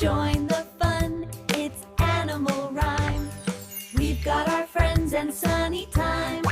Join the fun, it's animal rhyme. We've got our friends and sunny time.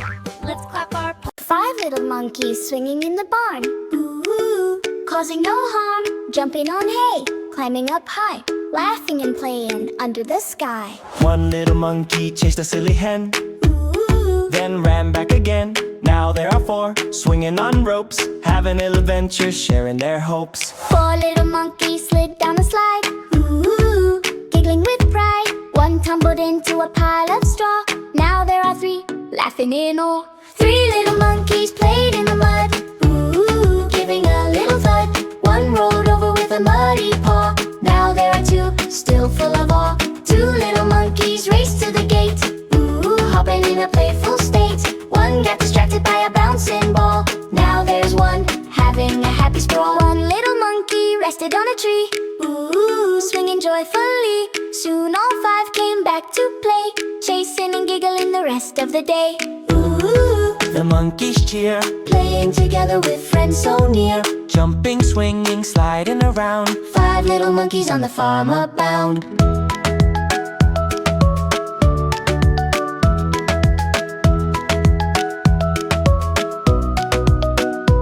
Let's clap our paws. 5 little monkeys swinging in the barn. Ooh, causing no harm. Jumping on hay, climbing up high, laughing and playing under the sky. One little monkey chased a silly hen, Ooh, then ran back again. Now there are 4, swinging on ropes, having little adventures, sharing their hopes. 4 little monkeys slid down the slide. Ooh, giggling with pride. 1 tumbled into a pile of straw. Now there are 3, laughing in awe. 3 little monkeys played in the mud. Ooh, giving a little thud. 1 rolled over with a muddy paw. Now there are 2, still full of awe. 2 little monkeys raced to the gate. Ooh, hopping in a playful state. 1 got distracted by a bouncing ball. Now there's 1, having a happy sprawl. 1 little monkey rested on a tree. Ooh, swinging joyfully. Soon all 5 came back to play, chasing and giggling the rest of the day. Ooh, The monkeys cheer, playing together with friends so near. jumping, swinging, sliding around. 5 little monkeys on the farm abound.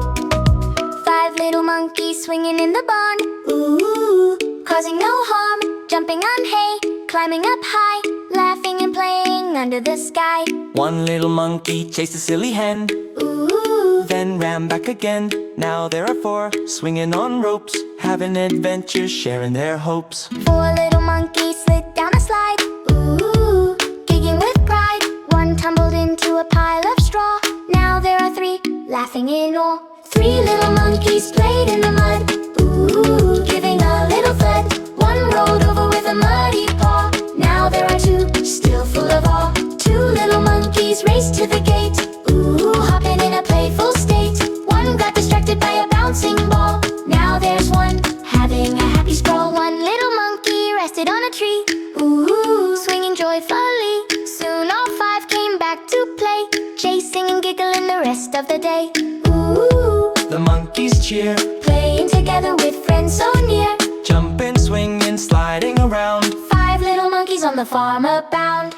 5 little monkeys swinging in the barn. Ooh, causing no harm. Jumping on hay, climbing up high, laughing and playing under the sky. 1 little monkey chased a silly hen, Ooh, then ran back again. Now there are 4, swinging on ropes, having adventures, sharing their hopes. 4 little monkeys slid down a slide. Ooh, giggling with pride. 1 tumbled into a pile of straw. Now there are 3, laughing in awe. 3 little monkeys played in the mud. Ooh, giving a little thud. 1 rolled over with a muddy paw. Now there are 2, still full of awe. 2 little monkeys raced to the gate. Ooh, hopping in a playful state. 1 got distracted by a bouncing ball. Now there's 1, having a happy sprawl. 1 little monkey rested on a tree. Ooh, swinging joyfully. Soon all 5 came back to play, chasing and giggling the rest of the day. Ooh, The monkeys cheer, playing together with friends so near. jumping, swinging, sliding around. 5 little monkeys on the farm abound.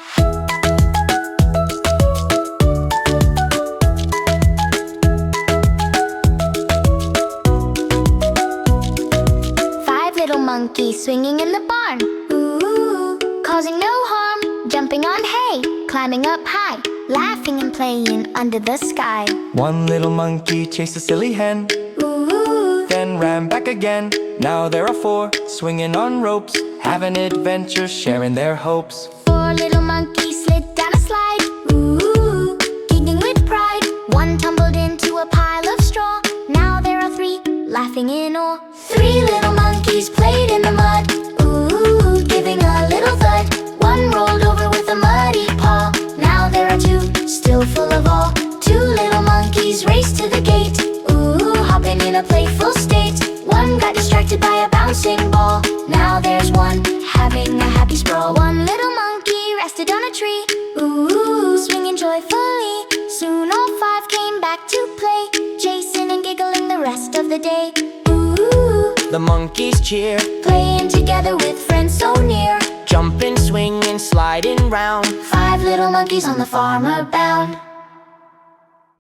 5 little monkeys swinging in the barn. Ooh, causing no harm. Jumping on hay, climbing up high, laughing and playing under the sky. 1 little monkey chased a silly hen, Ooh, then ran back again. Now there are 4, swinging on ropes, having adventures, sharing their hopes. 4 little monkeys slid down a slide. Ooh, giggling with pride. 1 tumbled into a pile of straw. Now there are 3, laughing in awe. 3 little monkeys played in the mud. Ooh, giving a little thud. 1 rolled over with a muddy paw. Now there are 2, still full of awe. 2 little monkeys raced to the gate. Ooh, hopping in a playful state. 1 got distracted by a bouncing ball. Now there's 1, having a happy sprawl. 1 little monkey rested on a tree. Ooh, swinging joyfully. Soon all 5 came back to play, chasing and giggling the rest of the day. Ooh, The monkeys cheer, playing together with friends so near. jumping, swinging, sliding round. 5 little monkeys on the farm abound.